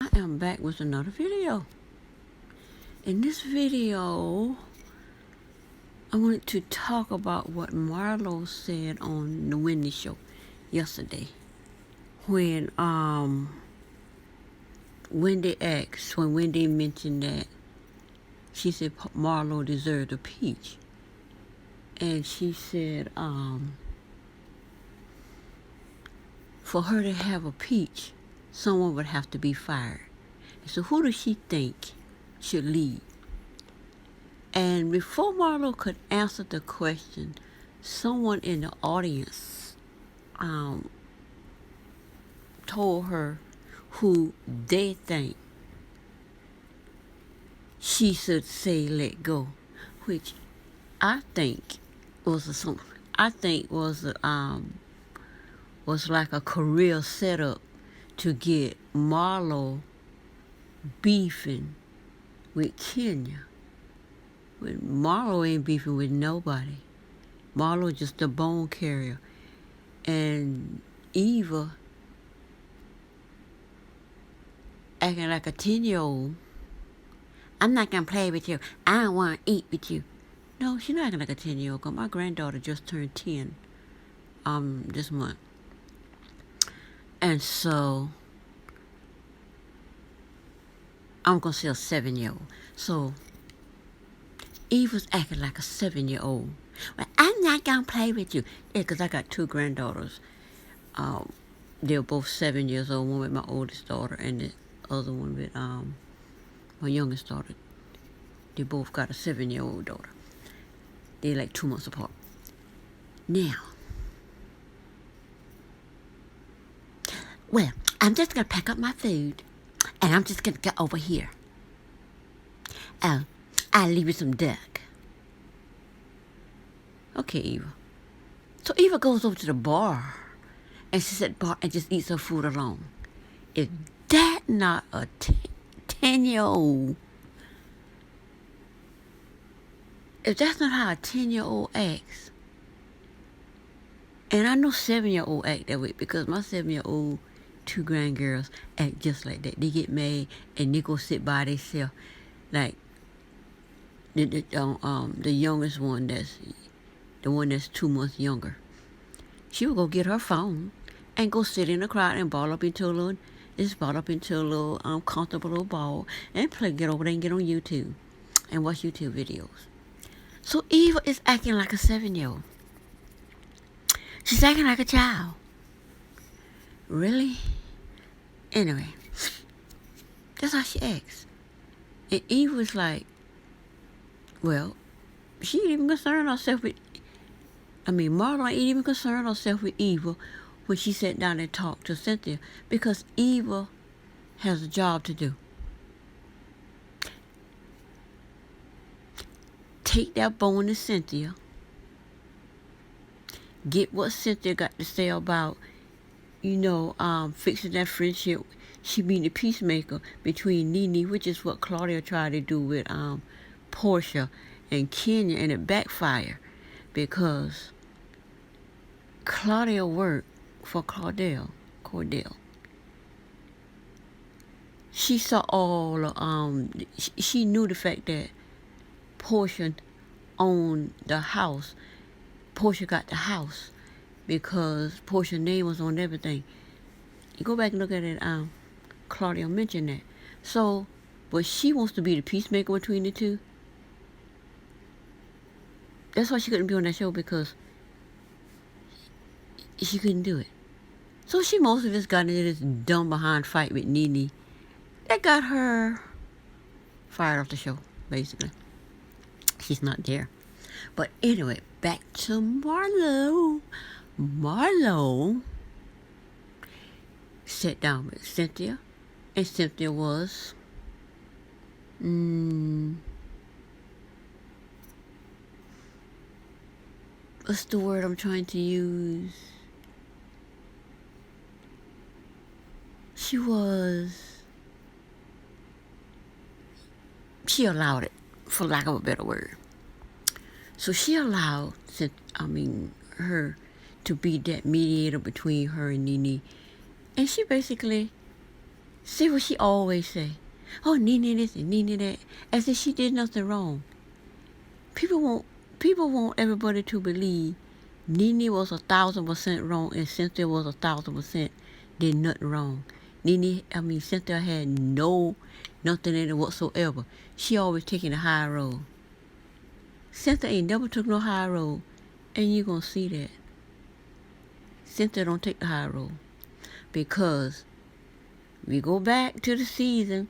I am back with another video. In this video, I wanted to talk about what Marlo said on the Wendy show yesterday. When Wendy mentioned that she said Marlo deserved a peach. And she said, for her to have a peach, someone would have to be fired. So who does she think should lead? And before Marlo could answer the question, someone in the audience told her who they think she should say let go, which I think was like a career setup to get Marlo beefing with Kenya. When Marlo ain't beefing with nobody. Marlo just a bone carrier. And Eva acting like a 10-year-old. I'm not going to play with you. I don't want to eat with you. No, she's not acting like a 10-year-old. Cause my granddaughter just turned 10 this month. And so I'm going to say a 7-year-old. So Eva's acting like a 7-year-old. Well, I'm not going to play with you. Yeah, because I got two granddaughters. They're both 7 years old. One with my oldest daughter and the other one with my youngest daughter. They both got a 7-year-old daughter. They're like 2 months apart. Now, well, I'm just going to pack up my food and I'm just going to get over here. I'll leave you some duck. Okay, Eva. So Eva goes over to the bar and she sits at the bar and just eats her food alone. Is that not a 10-year-old? If that's not how a 10-year-old acts, and I know 7-year-old act that way because my 7-year-old two grandgirls act just like that. They get mad and they go sit by themselves. Like the youngest one, that's the one that's 2 months younger. She will go get her phone and go sit in the crowd and ball up into a little comfortable little ball and get over there and get on YouTube and watch YouTube videos. So Eva is acting like a 7-year-old. She's acting like a child. Really? Anyway, that's how she acts. And Eve was like, well, she ain't even concerned herself with, Marlo ain't even concerned herself with Eva when she sat down and talked to Cynthia because Eva has a job to do. Take that bone to Cynthia. Get what Cynthia got to say about, fixing that friendship. She being the peacemaker between Nene, which is what Claudia tried to do with Portia and Kenya, and it backfired because Claudia worked for Cordell. She saw all she knew the fact that Portia owned the house. Portia got the house because Portia's name was on everything. You go back and look at it, Claudia mentioned that. So, but she wants to be the peacemaker between the two. That's why she couldn't be on that show, because she couldn't do it. So she mostly just got into this dumb behind fight with Nene that got her fired off the show, basically. She's not there. But anyway, back to Marlo. Marlo sat down with Cynthia, and Cynthia was what's the word I'm trying to use? She allowed it, for lack of a better word. So she allowed her to be that mediator between her and Nene. And she basically See what she always say. Oh, Nene this and Nene that. As if she did nothing wrong. People want everybody to believe Nene was 1,000% wrong and Cynthia was 1,000% did nothing wrong. Cynthia had nothing in it whatsoever. She always taking the high road. Cynthia ain't never took no high road, and you gonna see that. Cynthia don't take the high road because we go back to the season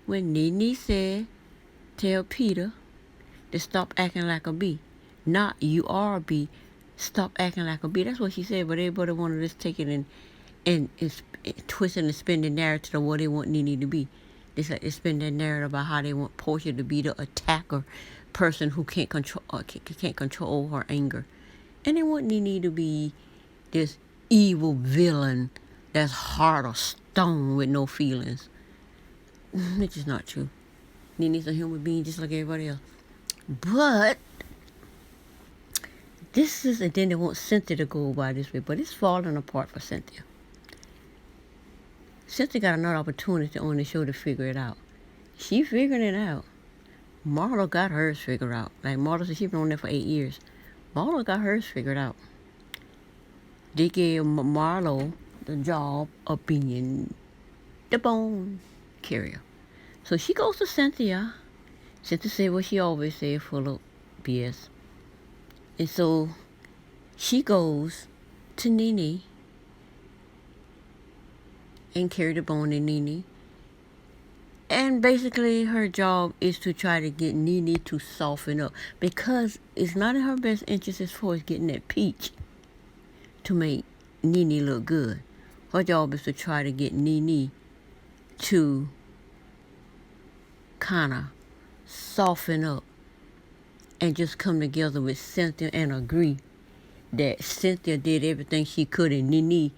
when Nene said, "Tell Peter to stop acting like a bee." Not you are a bee. Stop acting like a bee. That's what she said, but everybody wanted to just take it and twist and spin the narrative of what they want Nene to be. It's like they spin that narrative about how they want Portia to be the attacker person who can't control her anger. And they want Nene to be this evil villain that's hard or stone with no feelings. Which is not true. Nene's a human being just like everybody else. But this is, and then they want Cynthia to go by this way, but it's falling apart for Cynthia. Cynthia got another opportunity on the show to figure it out. She figured it out. Marlo got hers figured out. Like Marlo said, she's been on there for 8 years. Marlo got hers figured out. They gave Marlo the job of being the bone carrier. So she goes to Cynthia. Cynthia said what she always said, full of BS. And so she goes to Nene and carry the bone in Nene. And basically her job is to try to get Nene to soften up because it's not in her best interest as far as getting that peach to make Nene look good. Her job is to try to get Nene to kind of soften up and just come together with Cynthia and agree that Cynthia did everything she could and Nene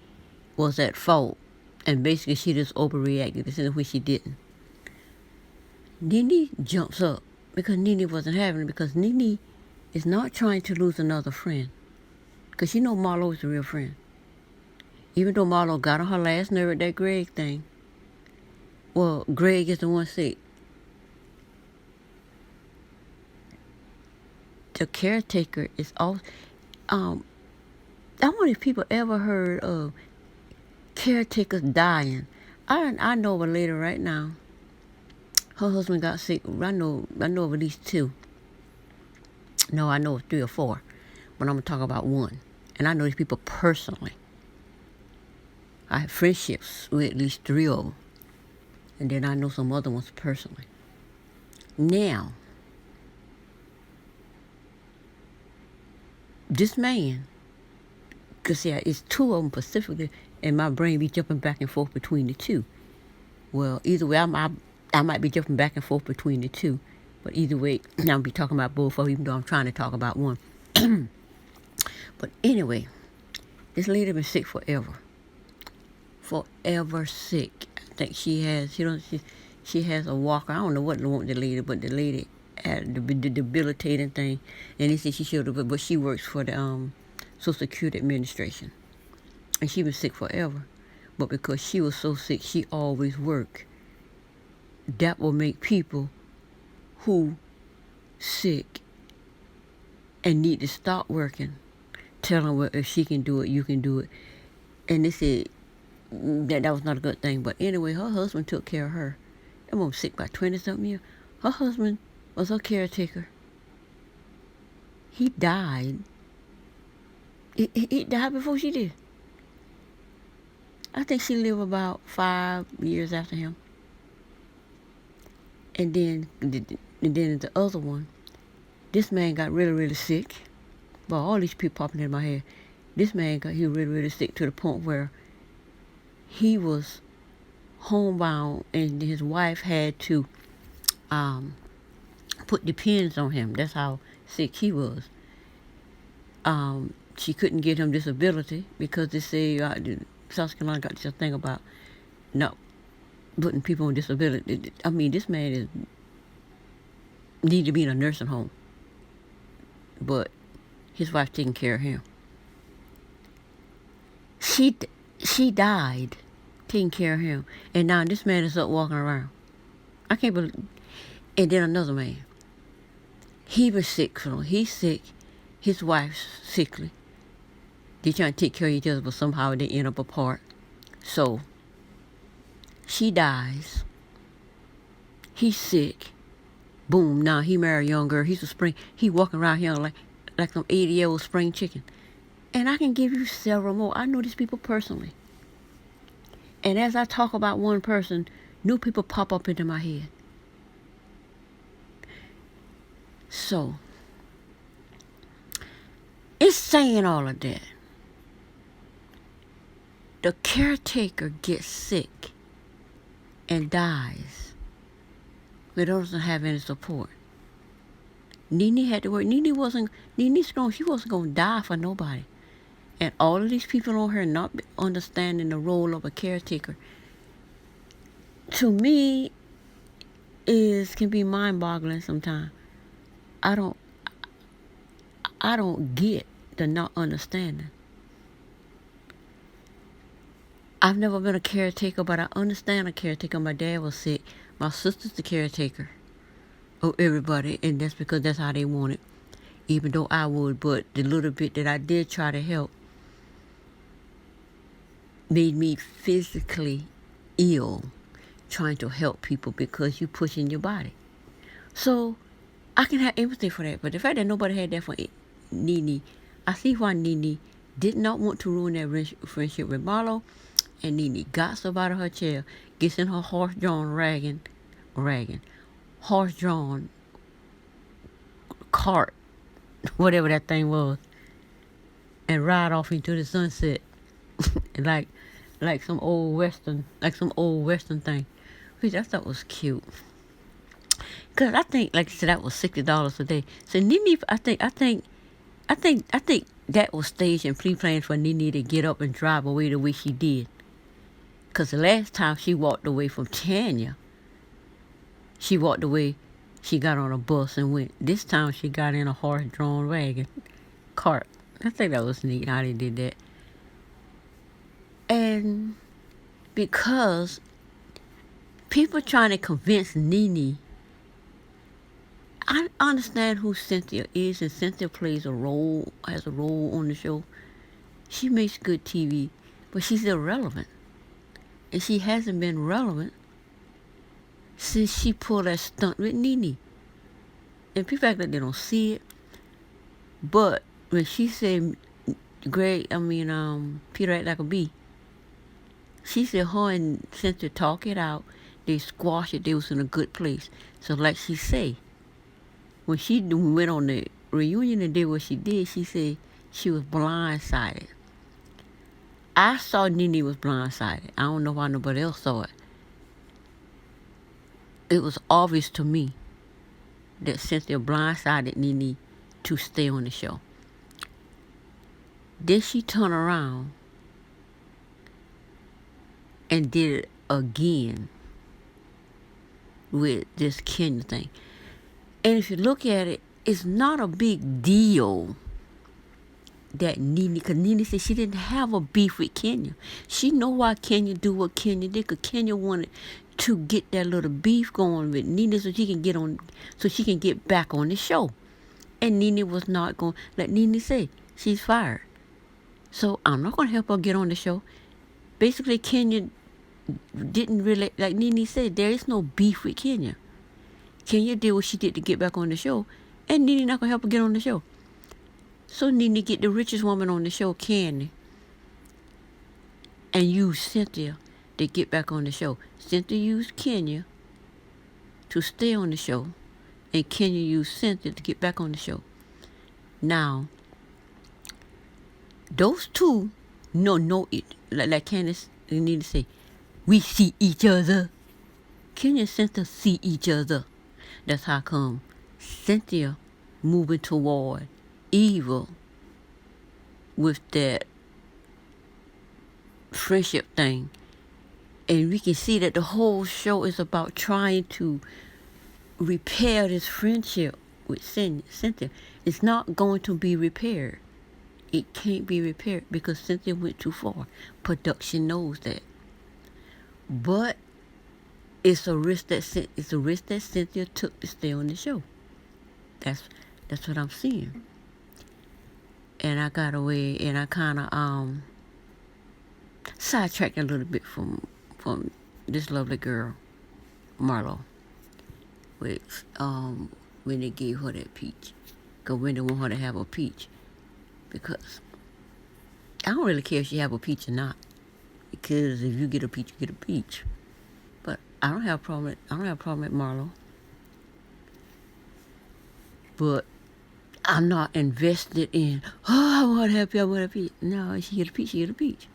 was at fault. And basically she just overreacted to Cynthia when she didn't. Nene jumps up because Nene wasn't having it because Nene is not trying to lose another friend. Because she know Marlo is the real friend. Even though Marlo got on her last nerve at that Greg thing. Well, Greg is the one sick. The caretaker is all. I wonder if people ever heard of caretakers dying. I know of a lady right now. Her husband got sick. I know of at least 2. No, I know of 3 or 4. But I'm gonna talk about one. And I know these people personally. I have friendships with at least 3 of them. And then I know some other ones personally. Now, this man, because yeah, it's 2 of them specifically, and my brain be jumping back and forth between the 2. Well, either way, I might be jumping back and forth between the 2. But either way, I'll be talking about both of them, even though I'm trying to talk about one. But anyway, this lady been sick forever. Forever sick. I think she has a walker. I don't know what the lady, but the lady had the debilitating thing. And they said she should have, but she works for the Social Security Administration. And she been sick forever. But because she was so sick, she always worked. That will make people who sick and need to stop working tell them, well, if she can do it, you can do it. And they said that was not a good thing. But anyway, her husband took care of her. That woman was sick by 20-something years. Her husband was her caretaker. He died. He died before she did. I think she lived about 5 years after him. And then the other one, this man got really, really sick. Well, all these people popping in my head. This man got really, really sick to the point where he was homebound and his wife had to put depends on him. That's how sick he was. She couldn't get him disability because they say South Carolina got this thing about no putting people on disability. I mean, this man need to be in a nursing home, but his wife taking care of him. She died taking care of him. And now this man is up walking around. I can't believe. And then another man. He was sick. So he's sick. His wife's sickly. They trying to take care of each other, but somehow they end up apart. So she dies. He's sick. Boom. Now he married a young girl. He's a spring. He walking around here like some 80-year-old spring chicken. And I can give you several more. I know these people personally. And as I talk about one person, new people pop up into my head. So, it's saying all of that. The caretaker gets sick and dies, but doesn't have any support. Nene had to work. Nene strong. She wasn't going to die for nobody. And all of these people on her not understanding the role of a caretaker, to me, can be mind-boggling sometimes. I don't get the not understanding. I've never been a caretaker, but I understand a caretaker. My dad was sick. My sister's the caretaker of everybody, and that's because that's how they want it. Even though I would, but the little bit that I did try to help made me physically ill trying to help people because you push in your body. So I can have empathy for that. But the fact that nobody had that for Nene, I see why Nene did not want to ruin that friendship with Marlo. And Nene got up out of her chair, gets in her horse-drawn horse-drawn cart, whatever that thing was, and ride off into the sunset, like some old western thing, which I thought was cute. Cause I think, like I said, that was $60 a day. So Nene, I think that was staged and pre-planned for Nene to get up and drive away the way she did. Cause the last time she walked away from Tanya, she walked away. She got on a bus and went. This time she got in a horse-drawn cart. I think that was neat how they did that. And because people trying to convince Nene, I understand who Cynthia is, and Cynthia has a role on the show. She makes good TV, but she's irrelevant. And she hasn't been relevant since she pulled that stunt with Nene. And people act like they don't see it. But when she said, Peter act like a bee, she said her and Cynthia talk it out. They squash it. They was in a good place. So like she say, when she went on the reunion and did what she did, she said she was blindsided. I saw Nene was blindsided. I don't know why nobody else saw it. It was obvious to me that Cynthia blindsided Nene to stay on the show. Then she turned around and did it again with this Kenya thing. And if you look at it, it's not a big deal that Nene, because Nene said she didn't have a beef with Kenya. She know why Kenya do what Kenya did, because Kenya wanted to get that little beef going with Nene so she can get back on the show. And Nene was not going to let Nene say she's fired. So I'm not going to help her get on the show. Basically, Kenya didn't really, like Nene said, there is no beef with Kenya. Kenya did what she did to get back on the show, and Nene not going to help her get on the show. So Nene get the richest woman on the show, Candy, and use Cynthia to get back on the show. Cynthia used Kenya to stay on the show, and Kenya used Cynthia to get back on the show. Now, those two know it. Like Candace, you need to say, we see each other. Kenya and Cynthia see each other. That's how come Cynthia moving toward evil with that friendship thing. And we can see that the whole show is about trying to repair this friendship with Cynthia. It's not going to be repaired. It can't be repaired because Cynthia went too far. Production knows that. But it's a risk that Cynthia took to stay on the show. That's what I'm seeing. And I got away, and I kind of sidetracked a little bit from this lovely girl, Marlo, with when they gave her that peach, cause when they want her to have a peach, because I don't really care if she have a peach or not, because if you get a peach, you get a peach. But I don't have a problem with Marlo. But I'm not invested in, oh, I want a peach. No, she get a peach, she get a peach.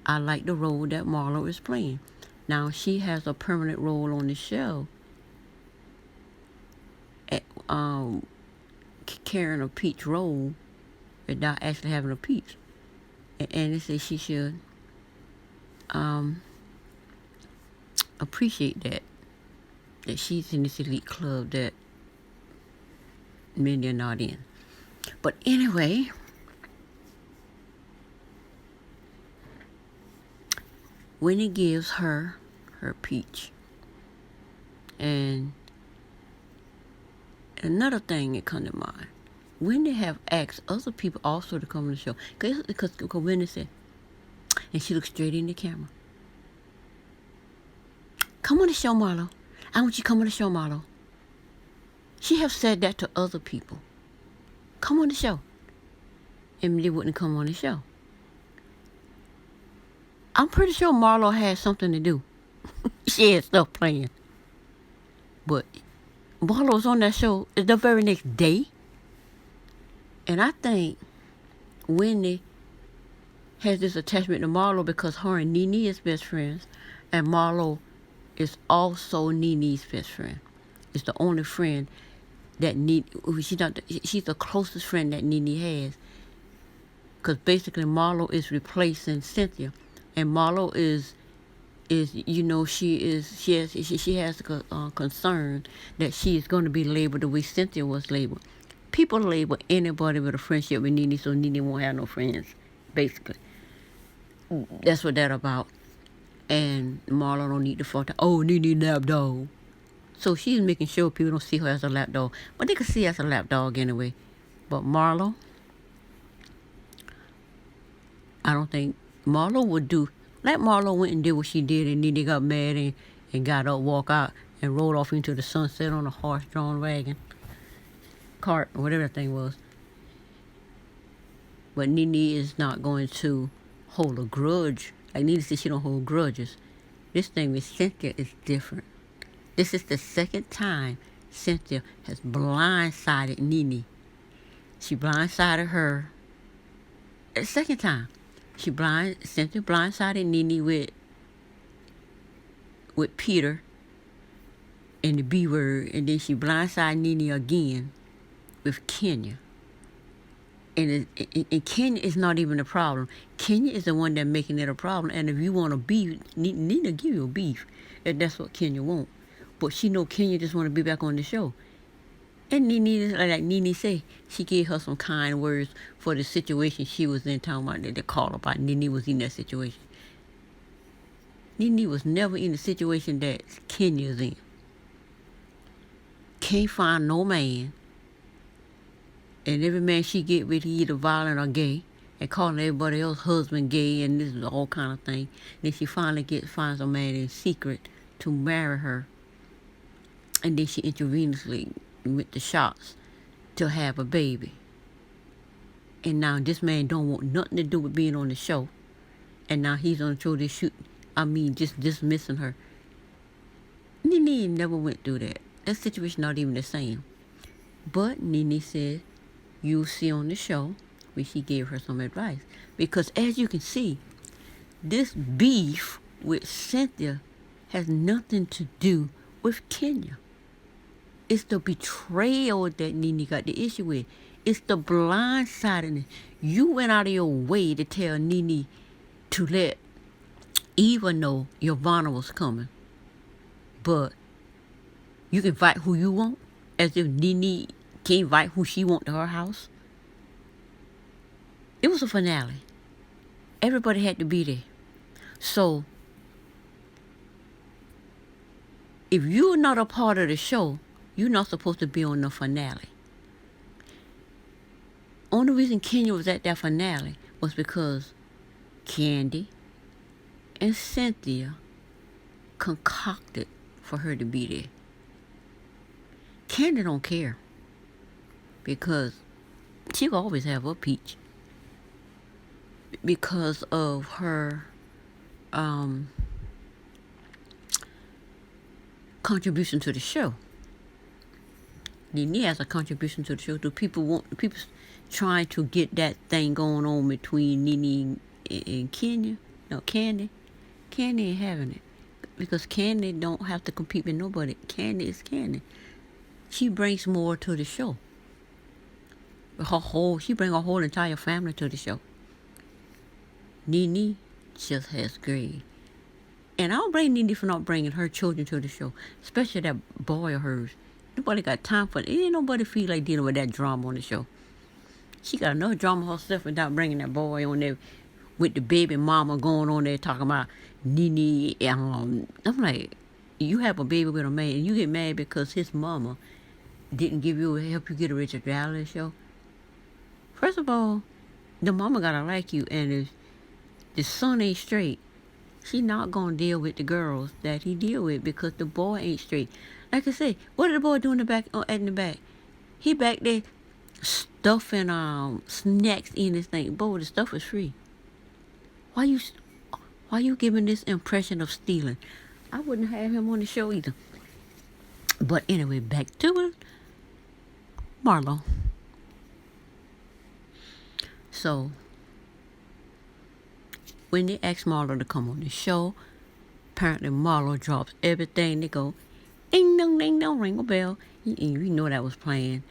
I like the role that Marlo is playing. Now, she has a permanent role on the show, at, carrying a peach role without actually having a peach. And they say she should appreciate that she's in this elite club that many are not in. But anyway, Winnie gives her peach. And another thing that comes to mind, Winnie have asked other people also to come on the show. Because Winnie said, and she looked straight in the camera, come on the show, Marlo. I want you to come on the show, Marlo. She have said that to other people. Come on the show. And they wouldn't come on the show. I'm pretty sure Marlo had something to do. She had stuff planned. But Marlo was on that show the very next day. And I think Winnie has this attachment to Marlo because her and Nene is best friends. And Marlo is also Nene's best friend. It's the only friend that she's the closest friend that Nene has. Because basically Marlo is replacing Cynthia. And Marlo is she has a concern that she is going to be labeled the way Cynthia was labeled. People label anybody with a friendship with Nene, so Nene won't have no friends, basically. That's what that's about. And Marlo don't need to fault, oh, Nene lapdog. So she's making sure people don't see her as a lapdog. But they can see her as a lapdog anyway. But Marlo, I don't think Marlo would do. Let Marlo went and did what she did, and then they got mad and got up, walk out, and rode off into the sunset on a horse-drawn wagon, cart, or whatever that thing was. But Nene is not going to hold a grudge. Like Nene said, she don't hold grudges. This thing with Cynthia is different. This is the second time Cynthia has blindsided Nene. She blindsided her. The second time. Cynthia blindsided Nene with Peter and the B word, and then she blindsided Nene again with Kenya. And Kenya is not even a problem. Kenya is the one that's making it a problem. And if you want a beef, Nene give you a beef, if that's what Kenya want. But she know Kenya just want to be back on the show. And Nene, like Nene say, she gave her some kind words for the situation she was in, talking about that they called about. Nene was in that situation. Nene was never in the situation that Kenya's in. Can't find no man. And every man she get with, he either violent or gay. And calling everybody else husband gay, and this is all kind of thing. Then she finally finds a man in secret to marry her. And then she intravenously with the shots to have a baby. And now this man don't want nothing to do with being on the show. And now he's on the show just dismissing her. Nene never went through that. That situation not even the same. But Nene said, you'll see on the show when she gave her some advice. Because as you can see, this beef with Cynthia has nothing to do with Kenya. It's the betrayal that Nene got the issue with. It's the blindsidedness. You went out of your way to tell Nene to let Eva know Yvonne was coming. But you can invite who you want, as if Nene can't invite who she want to her house. It was a finale. Everybody had to be there. So if you're not a part of the show, you're not supposed to be on the finale. Only reason Kenya was at that finale was because Candy and Cynthia concocted for her to be there. Candy don't care because she will always have her peach because of her contribution to the show. Nene has a contribution to the show. Do people trying to get that thing going on between Nene and Kenya? No, Candy. Candy ain't having it because Candy don't have to compete with nobody. Candy is Candy. She brings more to the show. She brings her whole entire family to the show. Nene just has grade. And I don't blame Nene for not bringing her children to the show, especially that boy of hers. Nobody got time for it. Ain't nobody feel like dealing with that drama on the show. She got enough drama herself without bringing that boy on there with the baby mama going on there talking about Nene. I'm like, you have a baby with a man and you get mad because his mama didn't help you get a Richard reality show. First of all, the mama gotta like you, and if the son ain't straight, she not gonna deal with the girls that he deal with because the boy ain't straight. Like I say, what did the boy do in the back? In the back, he back there stuffing snacks in this thing. Boy, the stuff is free. Why you giving this impression of stealing? I wouldn't have him on the show either. But anyway, back to it. Marlo. So, when they asked Marlo to come on the show, apparently Marlo drops everything. They go, ding dong, ring a bell. You know that was playing.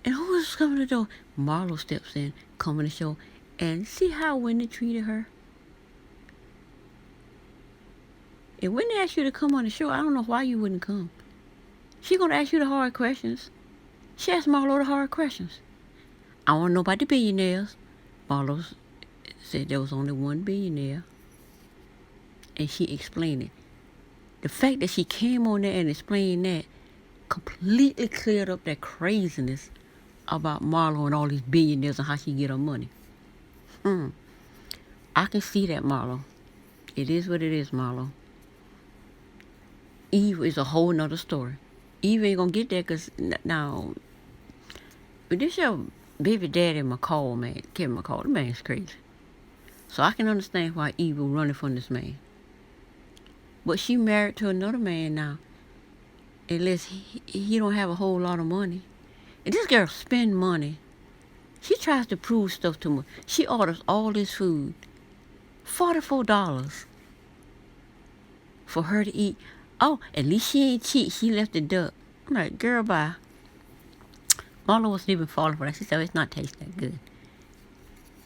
And who was coming to the door? Marlo steps in, coming to the show, and see how Wendy treated her. And when they ask you to come on the show, I don't know why you wouldn't come. She gonna ask you the hard questions. She asked Marlo the hard questions. I want to know about the billionaires. Marlo said there was only one billionaire. And she explained it. The fact that she came on there and explained that completely cleared up that craziness about Marlo and all these billionaires and how she get her money. I can see that, Marlo. It is what it is, Marlo. Eve is a whole nother story. Eve ain't gonna get there because now, but this your baby daddy McCall, man, Kevin McCall, the man's crazy. So I can understand why Eve was running from this man. But she married to another man now. Unless he don't have a whole lot of money. And this girl spend money. She tries to prove stuff to me. She orders all this food. $44 for her to eat. Oh, at least she ain't cheat. She left the duck. I'm like, girl, bye. Marlo wasn't even falling for that. She said, it's not tasting that good.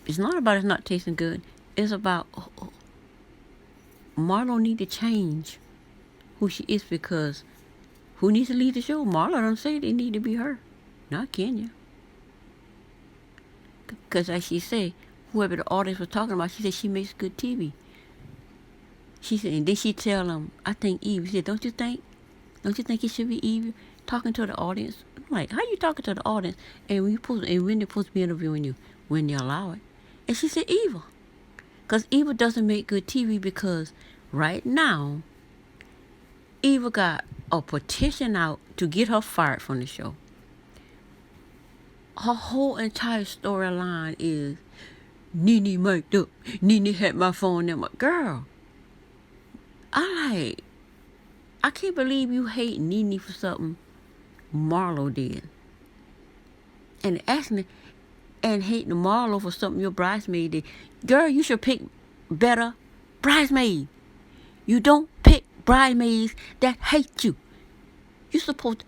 It's not about it's not tasting good. It's about Marlo need to change who she is because who needs to lead the show? Marlo don't say they need to be her, not Kenya. Because as she said, whoever the audience was talking about, she said she makes good TV. She said, and then she tell them, I think Eve. She said, don't you think it should be Eve talking to the audience? I'm like, how you talking to the audience? And when they're supposed to be interviewing you, when they allow it. And she said, Eva. Because Eva doesn't make good TV because right now, Eva got a petition out to get her fired from the show. Her whole entire storyline is Nene mic'd up. Nene had my phone in my girl. I can't believe you hate Nene for something Marlo did. And hating Marlo for something your bridesmaid did. Girl, you should pick better bridesmaids. You don't pick bridesmaids that hate you. You're supposed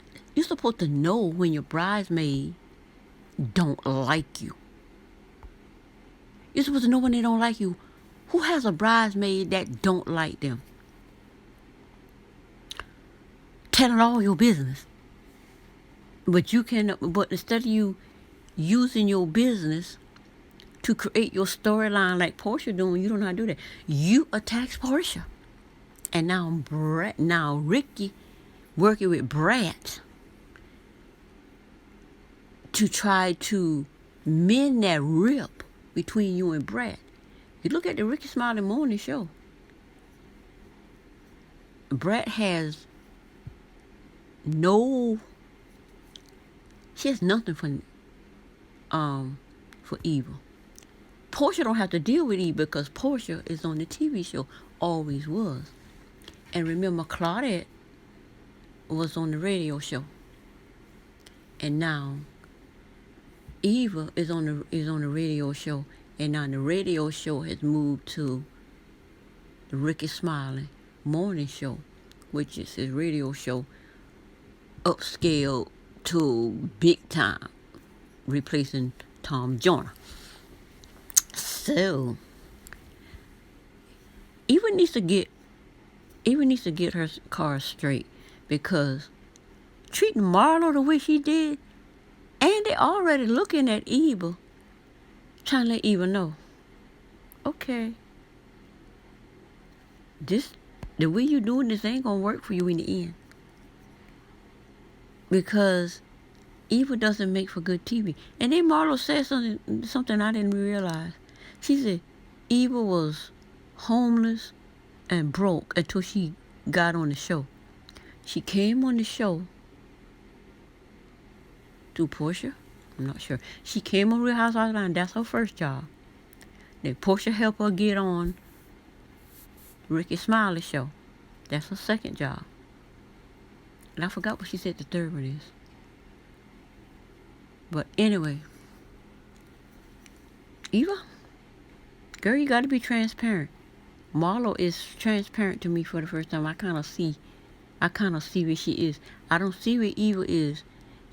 to know when your bridesmaid don't like you. You're supposed to know when they don't like you. Who has a bridesmaid that don't like them? Telling all your business. But instead of you using your business to create your storyline like Portia doing, you don't know how to do that. You attack Portia. And now Ricky working with Brad to try to mend that rip between you and Brad. You look at the Ricky Smiley Morning Show. Brad has she has nothing for Eva. Portia don't have to deal with Eva because Portia is on the TV show, always was. And remember, Claudette was on the radio show, and now Eva is on the radio show, and now the radio show has moved to the Ricky Smiley Morning Show, which is his radio show, upscale to big time, replacing Tom Joyner. So Eva needs to get her car straight, because treating Marlo the way she did, and they already looking at Eva, trying to let Eva know, okay, the way you doing this ain't gonna work for you in the end, because Eva doesn't make for good TV. And then Marlo said something I didn't realize. She said Eva was homeless and broke until she got on the show. She came on the show through Portia. I'm not sure. She came on Real Housewives of Atlanta. That's her first job. Then Portia helped her get on Ricky Smiley show. That's her second job. And I forgot what she said the third one is. But anyway, Eva, girl, you got to be transparent. Marlo is transparent to me for the first time. I kind of see where she is. I don't see where Eva is.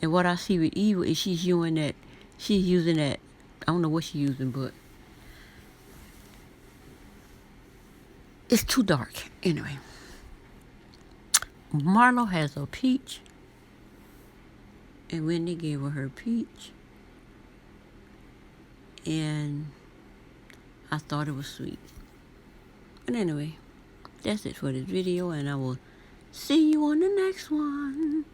And what I see with Eva is she's using that, I don't know what she's using, but it's too dark. Anyway, Marlo has a peach, and Wendy gave her peach, and I thought it was sweet. But anyway, that's it for this video, and I will see you on the next one.